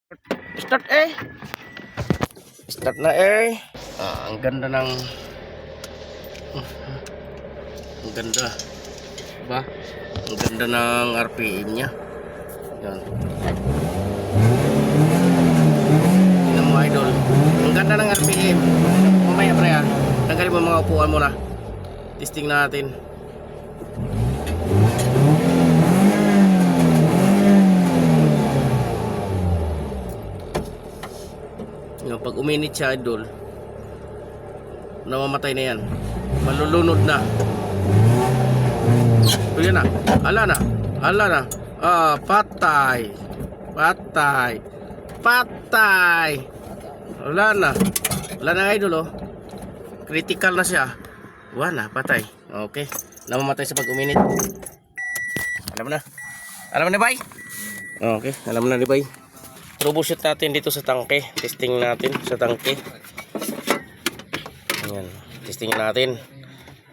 Start eh. Start na eh. Ang ganda ng ang ganda. Diba? Ang ganda ng RPM niya. Yan. Tingnan mo idol. Ang ganda ng RPM. Mamaya pre ha. Tanggalin mo mga upuan mo na. Testing natin. Yung pag uminit siya idol, namamatay na yan, malulunod na. So yan na, ala na, patay, wala na idol oh, critical na siya, wala na, patay. Okay, namamatay sa pag uminit. Alam mo na bay? Okay, alam mo na di bay? Troubleshoot natin dito sa tangke. Testing natin sa tangke. Ayan. Testing natin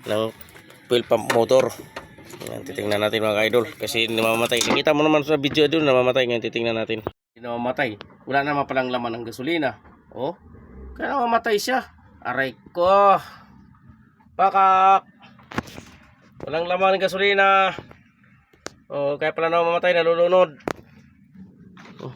ng fuel pump motor. Ayan. Titingnan natin mga idol. Kasi namamatay. Nakita mo naman sa video doon, namamatay. Ngayon titingnan natin. Namamatay. Wala naman palang laman ng gasolina. Oh. Kaya namamatay siya. Aray ko. Pakak. Walang laman ng gasolina. Oh, kaya pala namamatay. Nalulunod. Oh.